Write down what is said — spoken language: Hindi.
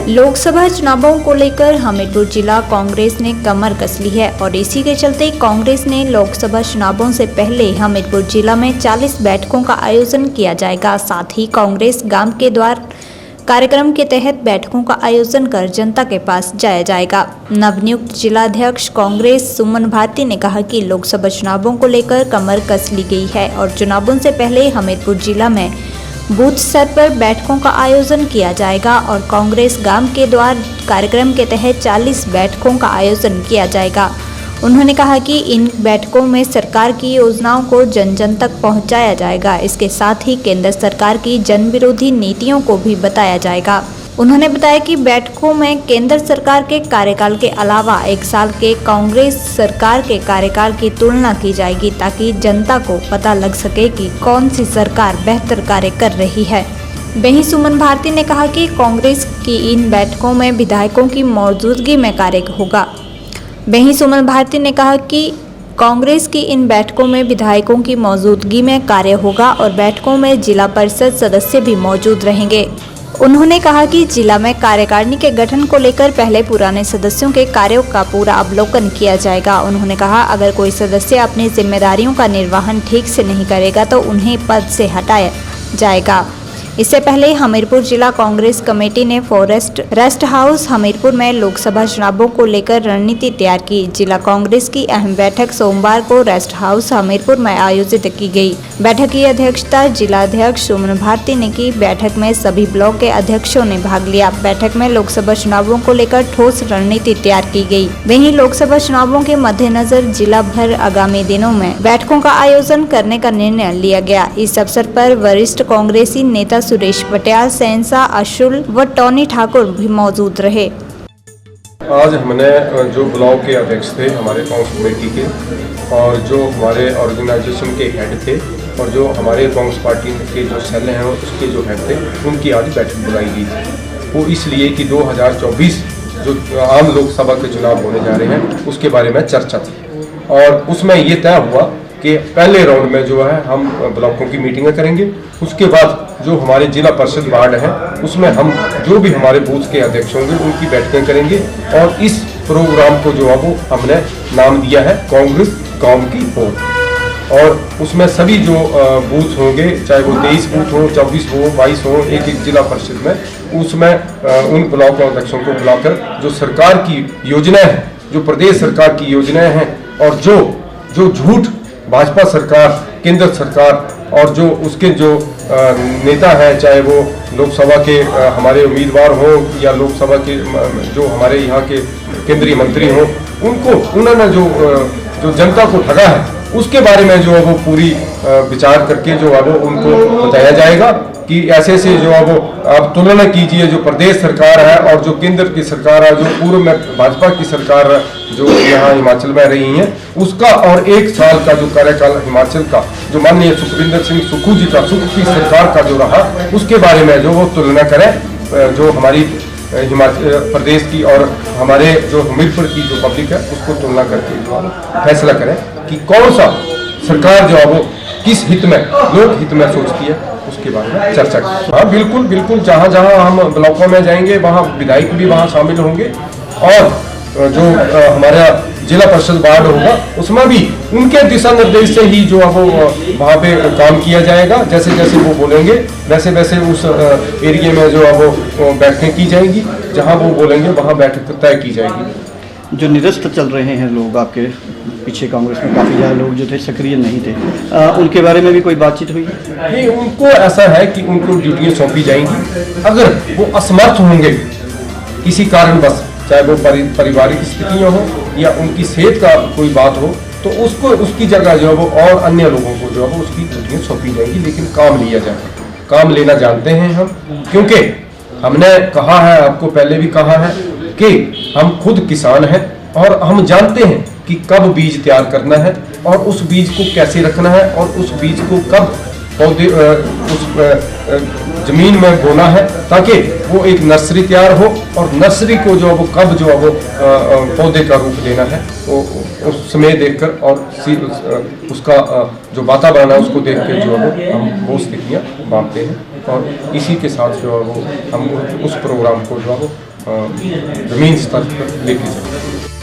लोकसभा चुनावों को लेकर हमीरपुर जिला कांग्रेस ने कमर कस ली है और इसी के चलते कांग्रेस ने लोकसभा चुनावों से पहले हमीरपुर जिला में 40 बैठकों का आयोजन किया जाएगा। साथ ही कांग्रेस गांव के द्वार कार्यक्रम के तहत बैठकों का आयोजन कर जनता के पास जाया जाएगा। नवनियुक्त जिलाध्यक्ष कांग्रेस सुमन भारती ने कहा कि लोकसभा चुनावों को लेकर कमर कस ली गई है और चुनावों से पहले हमीरपुर जिला में बूथ स्तर पर बैठकों का आयोजन किया जाएगा और कांग्रेस गांव के द्वार कार्यक्रम के तहत 40 बैठकों का आयोजन किया जाएगा। उन्होंने कहा कि इन बैठकों में सरकार की योजनाओं को जन जन तक पहुंचाया जाएगा। इसके साथ ही केंद्र सरकार की जन विरोधी नीतियों को भी बताया जाएगा। उन्होंने बताया कि बैठकों में केंद्र सरकार के कार्यकाल के अलावा 1 साल के कांग्रेस सरकार के कार्यकाल की तुलना की जाएगी ताकि जनता को पता लग सके कि कौन सी सरकार बेहतर कार्य कर रही है। वहीं सुमन भारती ने कहा कि कांग्रेस की इन बैठकों में विधायकों की मौजूदगी में कार्य होगा। वहीं सुमन भारती ने कहा कि कांग्रेस की इन बैठकों में विधायकों की मौजूदगी में कार्य होगा और बैठकों में जिला परिषद सदस्य भी मौजूद रहेंगे। उन्होंने कहा कि जिला में कार्यकारिणी के गठन को लेकर पहले पुराने सदस्यों के कार्यों का पूरा अवलोकन किया जाएगा। उन्होंने कहा अगर कोई सदस्य अपनी जिम्मेदारियों का निर्वहन ठीक से नहीं करेगा तो उन्हें पद से हटाया जाएगा। इससे पहले हमीरपुर जिला कांग्रेस कमेटी ने फॉरेस्ट रेस्ट हाउस हमीरपुर में लोकसभा चुनावों को लेकर रणनीति तैयार की। जिला कांग्रेस की अहम बैठक सोमवार को रेस्ट हाउस हमीरपुर में आयोजित की गई। बैठक की अध्यक्षता जिलाध्यक्ष सुमन भारती ने की। बैठक में सभी ब्लॉक के अध्यक्षों ने भाग लिया। बैठक में लोकसभा चुनावों को लेकर ठोस रणनीति तैयार की गई। वहीं लोकसभा चुनावों के मद्देनजर जिला भर आगामी दिनों में बैठकों का आयोजन करने का निर्णय लिया गया। इस अवसर पर वरिष्ठ कांग्रेसी नेता सुरेश पटियाल, शहनशाह अशुल व टोनी ठाकुर भी मौजूद रहे। आज हमने जो ब्लॉक के अध्यक्ष थे हमारे कांग्रेस कमेटी के और जो हमारे ऑर्गेनाइजेशन के हेड थे और जो हमारे कांग्रेस पार्टी के जो सेल हैं उसके जो हेड थे उनकी आज बैठक बुलाई गई थी। वो इसलिए कि 2024 जो आम लोकसभा के चुनाव होने जा रहे हैं उसके बारे में चर्चा थी और उसमें ये तय हुआ कि पहले राउंड में जो है हम ब्लॉकों की मीटिंगें करेंगे। उसके बाद जो हमारे जिला परिषद वार्ड है उसमें हम जो भी हमारे बूथ के अध्यक्ष होंगे उनकी बैठकें करेंगे और इस प्रोग्राम को जो है वो हमने नाम दिया है कांग्रेस गांव की ओर। और उसमें सभी जो बूथ होंगे चाहे वो 23 बूथ हो, 24 हो, 22 हो, एक जिला परिषद में, उसमें उन ब्लॉक अध्यक्षों को बुलाकर जो सरकार की योजनाएं हैं, जो प्रदेश सरकार की योजनाएं हैं और जो झूठ भाजपा सरकार, केंद्र सरकार और जो उसके जो नेता हैं, चाहे वो लोकसभा के हमारे उम्मीदवार हों या लोकसभा के जो हमारे यहाँ के केंद्रीय मंत्री हों, उन्होंने जो जनता को ठगा है उसके बारे में जो है वो पूरी विचार करके जो है वो उनको बताया जाएगा कि ऐसे से जो है वो आप तुलना कीजिए जो प्रदेश सरकार है और जो केंद्र की सरकार है, जो पूर्व में भाजपा की सरकार जो यहाँ हिमाचल में रही है उसका और 1 साल का जो कार्यकाल हिमाचल का जो माननीय सुखविंदर सिंह सुक्खू जी का सुख की सरकार का जो रहा उसके बारे में जो वो तुलना करें। जो हमारी हिमाचल प्रदेश की और हमारे जो हमीरपुर की जो पब्लिक है उसको तुलना करके जो फैसला करें कि कौन सा सरकार जो है वो किस हित में, लोक हित में सोचती है, उसके बारे में चर्चा की। हाँ बिल्कुल बिल्कुल, जहाँ जहाँ हम ब्लॉकों में जाएंगे वहाँ विधायक भी वहाँ शामिल होंगे और जो हमारा जिला परिषद वार्ड होगा उसमें भी उनके दिशा निर्देश से ही जो है वो वहाँ पे काम किया जाएगा। जैसे जैसे वो बोलेंगे वैसे वैसे उस एरिया में जो है वो बैठकें की जाएंगी, जहाँ वो बोलेंगे वहाँ बैठक तय की जाएगी। जो निरस्त चल रहे हैं लोग, आपके पीछे कांग्रेस में काफ़ी ज़्यादा लोग जो थे सक्रिय नहीं थे, उनके बारे में भी कोई बातचीत हुई? नहीं, उनको ऐसा है कि उनको ड्यूटियाँ सौंपी जाएंगी। अगर वो असमर्थ होंगे किसी कारणवश, चाहे वो पारिवारिक स्थितियाँ हो या उनकी सेहत का कोई बात हो, तो उसको उसकी जगह जो है वो और अन्य लोगों को जो है वो उसकी ड्यूटियाँ सौंपी जाएंगी, लेकिन काम लिया जाएगा। काम लेना जानते हैं हम, क्योंकि हमने कहा है, आपको पहले भी कहा है कि हम खुद किसान हैं और हम जानते हैं कि कब बीज तैयार करना है और उस बीज को कैसे रखना है और उस बीज को कब पौधे उस जमीन में बोना है ताकि वो एक नर्सरी तैयार हो और नर्सरी को जो है वो कब जो है वो पौधे का रूप देना है वो उस समय देखकर और उसका जो वातावरण है उसको देख के जो है हम वो स्थितियाँ मापते हैं और इसी के साथ जो है वो हम उस प्रोग्राम को जो है वो ज़मीन स्तर पर लेके जाए।